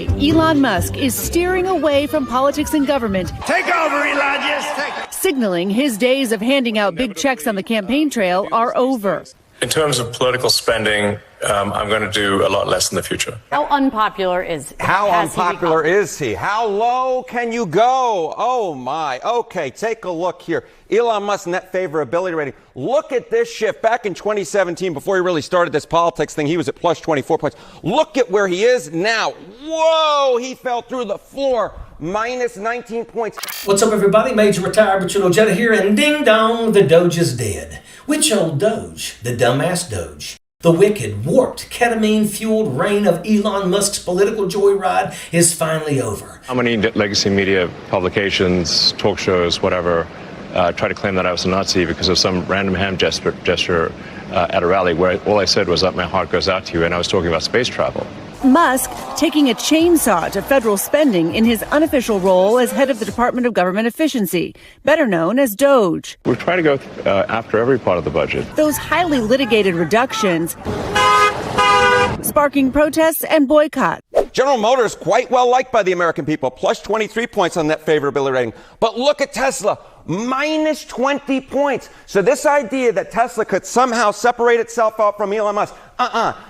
Tonight, Elon Musk is steering away from politics and government. Take over, Elon. Just take it. Signaling his days of handing out big checks on the campaign trail are over. In terms of political spending, I'm going to do a lot less in the future. How unpopular is How unpopular is he? How low can you go? Oh, my. Okay, take a look here. Elon Musk's net favorability rating. Look at this shift. Back in 2017, before he really started this politics thing, he was at plus 24 points. Look at where he is now. Whoa, he fell through the floor. Minus 19 points. What's up, everybody? Major Retired Bachino Jetta here, and ding dong, the Doge is dead. Which old Doge? The dumbass Doge. The wicked, warped, ketamine-fueled reign of Elon Musk's political joyride is finally over. How many legacy media publications, talk shows, whatever, try to claim that I was a Nazi because of some random hand gesture at a rally where all I said was that my heart goes out to you, and I was talking about space travel. Musk taking a chainsaw to federal spending in his unofficial role as head of the Department of Government Efficiency, better known as DOGE. We try to go after every part of the budget. Those highly litigated reductions sparking protests and boycotts. General Motors, quite well liked by the American people, plus 23 points on net favorability rating. But look at Tesla, minus 20 points. So this idea that Tesla could somehow separate itself out from Elon Musk,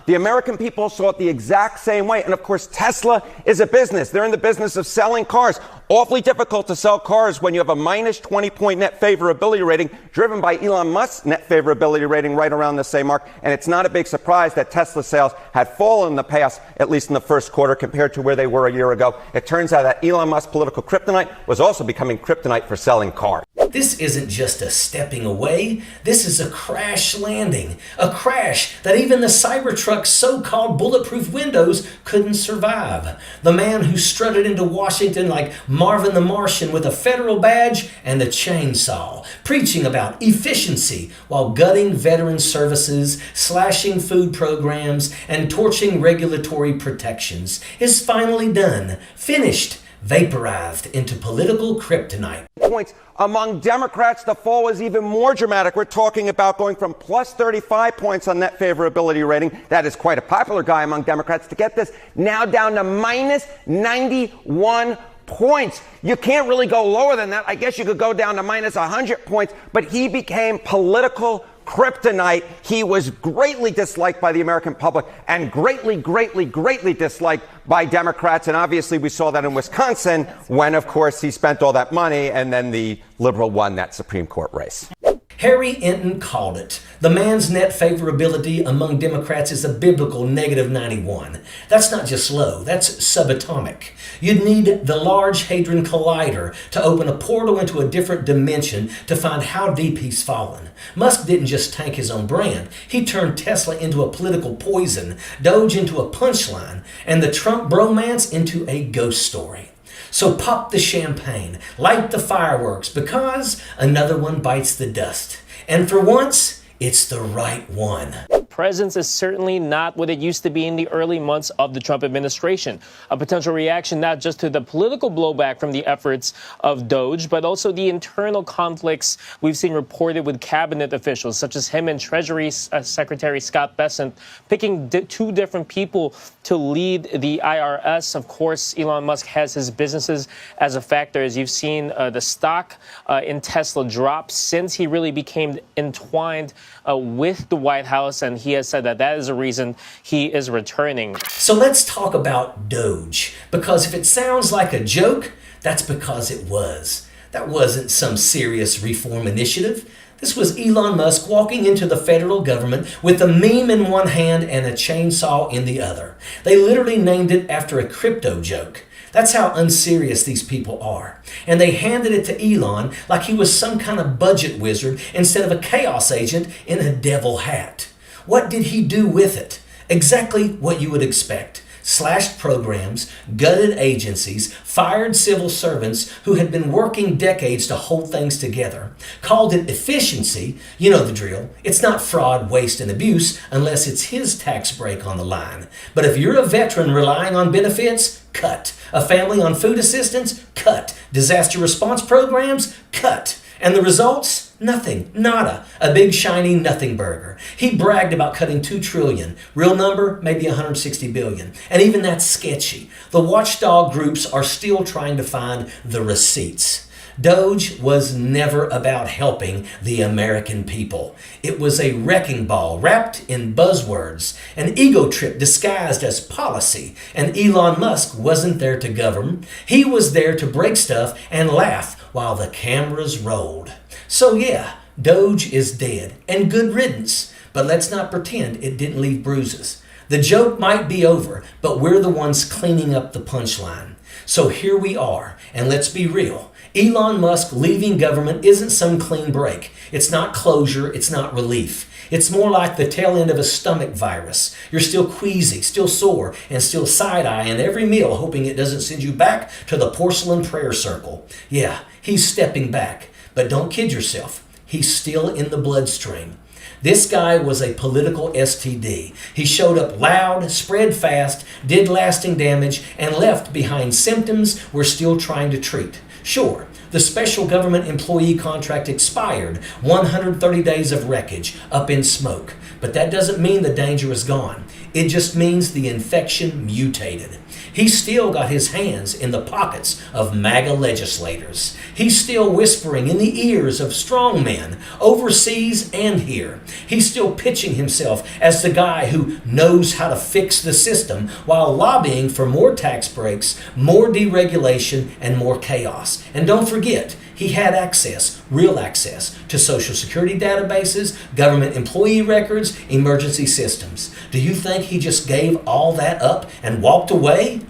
the American people saw it the exact same way. And of course, Tesla is a business. They're in the business of selling cars. Awfully difficult to sell cars when you have a minus 20-point net favorability rating driven by Elon Musk's net favorability rating right around the same mark. And it's not a big surprise that Tesla sales had fallen in the past, at least in the first quarter, compared to where they were a year ago. It turns out that Elon Musk's political kryptonite was also becoming kryptonite for selling cars. This isn't just a stepping away. This is a crash landing. A crash that even the Cybertruck's so-called bulletproof windows couldn't survive. The man who strutted into Washington like Marvin the Martian with a federal badge and a chainsaw, preaching about efficiency while gutting veteran services, slashing food programs, and torching regulatory protections, is finally done, finished, vaporized into political kryptonite. Points. Among Democrats, the fall was even more dramatic. We're talking about going from plus 35 points on net favorability rating. That is quite a popular guy among Democrats. To get this now down to minus 91 points. You can't really go lower than that. I guess you could go down to minus 100 points, but he became political kryptonite. He was greatly disliked by the American public and greatly disliked by Democrats. And obviously we saw that in Wisconsin when, of course, he spent all that money and then the liberal won that Supreme Court race. Harry Enten called it. The man's net favorability among Democrats is a biblical negative 91. That's not just low, that's subatomic. You'd need the Large Hadron Collider to open a portal into a different dimension to find how deep he's fallen. Musk didn't just tank his own brand. He turned Tesla into a political poison, Doge into a punchline, and the Trump bromance into a ghost story. So pop the champagne, light the fireworks, because another one bites the dust. And for once, it's the right one. Presence is certainly not what it used to be in the early months of the Trump administration. A potential reaction not just to the political blowback from the efforts of Doge, but also the internal conflicts we've seen reported with cabinet officials, such as him and Treasury Secretary Scott Bessent picking two different people to lead the IRS. Of course, Elon Musk has his businesses as a factor, as you've seen the stock in Tesla drop since he really became entwined with the White House, and he has said that that is a reason he is returning. So let's talk about Doge, because if it sounds like a joke, that's because it was. That wasn't some serious reform initiative. This was Elon Musk walking into the federal government with a meme in one hand and a chainsaw in the other. They literally named it after a crypto joke. That's how unserious these people are. And they handed it to Elon like he was some kind of budget wizard instead of a chaos agent in a devil hat. What did he do with it? Exactly what you would expect. Slashed programs, gutted agencies, fired civil servants who had been working decades to hold things together. Called it efficiency. You know the drill. It's not fraud, waste, and abuse unless it's his tax break on the line. But if you're a veteran relying on benefits, cut. A family on food assistance, cut. Disaster response programs, cut. And the results? Nothing. Nada. A big shiny nothing burger. He bragged about cutting $2 trillion. Real number? Maybe $160 billion. And even that's sketchy. The watchdog groups are still trying to find the receipts. Doge was never about helping the American people. It was a wrecking ball wrapped in buzzwords, an ego trip disguised as policy, and Elon Musk wasn't there to govern. He was there to break stuff and laugh while the cameras rolled. So yeah, Doge is dead, and good riddance, but let's not pretend it didn't leave bruises. The joke might be over, but we're the ones cleaning up the punchline. So here we are, and let's be real. Elon Musk leaving government isn't some clean break. It's not closure, it's not relief. It's more like the tail end of a stomach virus. You're still queasy, still sore, and still side-eyeing every meal, hoping it doesn't send you back to the porcelain prayer circle. Yeah, he's stepping back, but don't kid yourself. He's still in the bloodstream. This guy was a political STD. He showed up loud, spread fast, did lasting damage, and left behind symptoms we're still trying to treat. Sure, the special government employee contract expired, 130 days of wreckage, up in smoke. But that doesn't mean the danger is gone. It just means the infection mutated. He's still got his hands in the pockets of MAGA legislators. He's still whispering in the ears of strong men, overseas and here. He's still pitching himself as the guy who knows how to fix the system while lobbying for more tax breaks, more deregulation, and more chaos. And don't forget, he had access, real access, to Social Security databases, government employee records, emergency systems. Do you think he just gave all that up and walked away?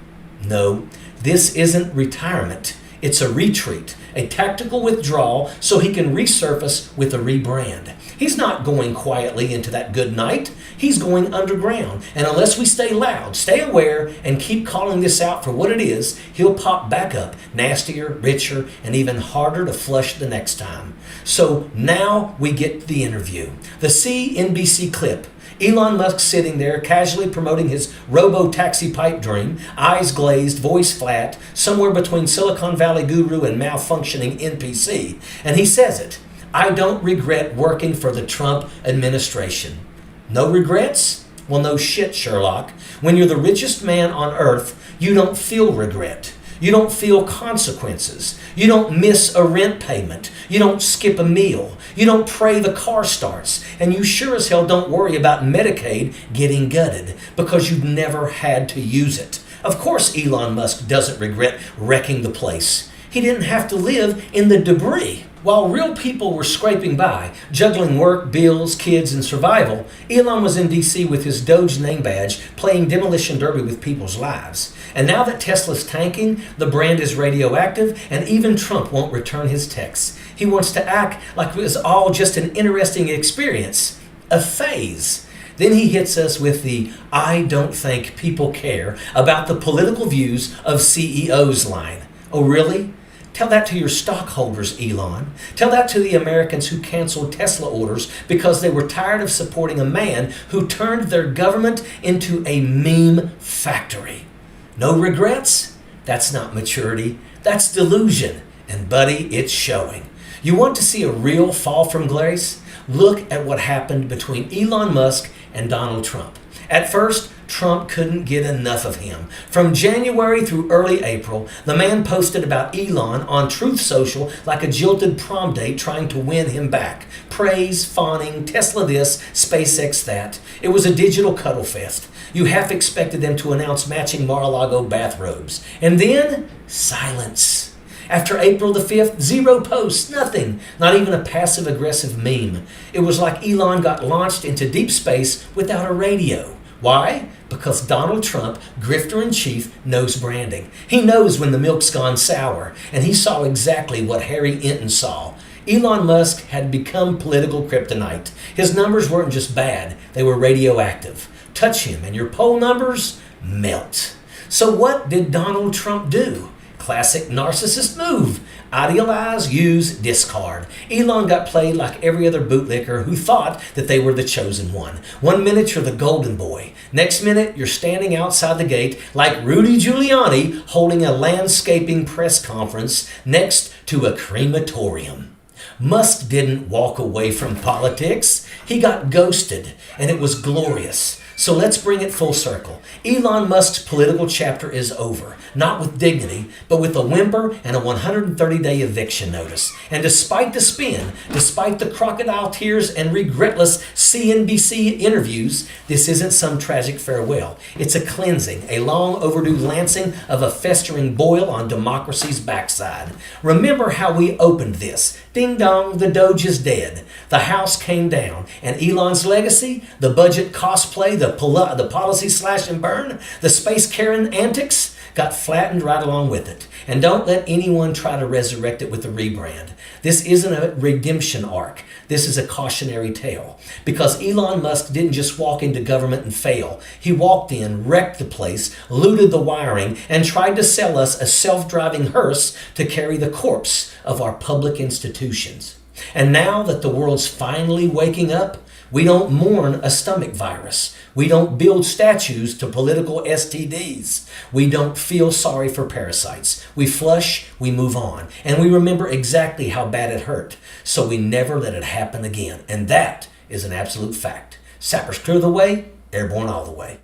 No, this isn't retirement. It's a retreat, a tactical withdrawal so he can resurface with a rebrand. He's not going quietly into that good night. He's going underground. And unless we stay loud, stay aware, and keep calling this out for what it is, he'll pop back up, nastier, richer, and even harder to flush the next time. So now we get the interview. The CNBC clip. Elon Musk sitting there casually promoting his robo-taxi pipe dream, eyes glazed, voice flat, somewhere between Silicon Valley guru and malfunctioning NPC. And he says it. I don't regret working for the Trump administration. No regrets? Well, no shit, Sherlock. When you're the richest man on earth, you don't feel regret. You don't feel consequences. You don't miss a rent payment. You don't skip a meal. You don't pray the car starts. And you sure as hell don't worry about Medicaid getting gutted because you've never had to use it. Of course Elon Musk doesn't regret wrecking the place. He didn't have to live in the debris. While real people were scraping by, juggling work, bills, kids, and survival, Elon was in D.C. with his Doge name badge, playing demolition derby with people's lives. And now that Tesla's tanking, the brand is radioactive, and even Trump won't return his texts. He wants to act like it was all just an interesting experience, a phase. Then he hits us with the "I don't think people care about the political views of CEOs" line. Oh, really? Tell that to your stockholders, Elon. Tell that to the Americans who canceled Tesla orders because they were tired of supporting a man who turned their government into a meme factory. No regrets? That's not maturity. That's delusion. And buddy, it's showing. You want to see a real fall from grace? Look at what happened between Elon Musk and Donald Trump. At first, Trump couldn't get enough of him. From January through early April, the man posted about Elon on Truth Social like a jilted prom date trying to win him back. Praise, fawning, Tesla this, SpaceX that. It was a digital cuddle fest. You half expected them to announce matching Mar-a-Lago bathrobes. And then, silence. After April the 5th, zero posts, nothing, not even a passive-aggressive meme. It was like Elon got launched into deep space without a radio. Why? Because Donald Trump, grifter-in-chief, knows branding. He knows when the milk's gone sour, and he saw exactly what Harry Enten saw. Elon Musk had become political kryptonite. His numbers weren't just bad, they were radioactive. Touch him and your poll numbers melt. So what did Donald Trump do? Classic narcissist move. Idealize, use, discard. Elon got played like every other bootlicker who thought that they were the chosen one. 1 minute you're the golden boy. Next minute you're standing outside the gate like Rudy Giuliani holding a landscaping press conference next to a crematorium. Musk didn't walk away from politics. He got ghosted, and it was glorious. So let's bring it full circle. Elon Musk's political chapter is over, not with dignity, but with a whimper and a 130-day eviction notice. And despite the spin, despite the crocodile tears and regretless CNBC interviews, this isn't some tragic farewell. It's a cleansing, a long overdue lancing of a festering boil on democracy's backside. Remember how we opened this. Ding dong, the Doge is dead. The house came down. And Elon's legacy, the budget cosplay, the policy slash and burn, the space Karen antics, got flattened right along with it. And don't let anyone try to resurrect it with a rebrand. This isn't a redemption arc. This is a cautionary tale. Because Elon Musk didn't just walk into government and fail. He walked in, wrecked the place, looted the wiring, and tried to sell us a self-driving hearse to carry the corpse of our public institutions. And now that the world's finally waking up, we don't mourn a stomach virus. We don't build statues to political STDs. We don't feel sorry for parasites. We flush, we move on, and we remember exactly how bad it hurt, so we never let it happen again. And that is an absolute fact. Sappers clear the way, airborne all the way.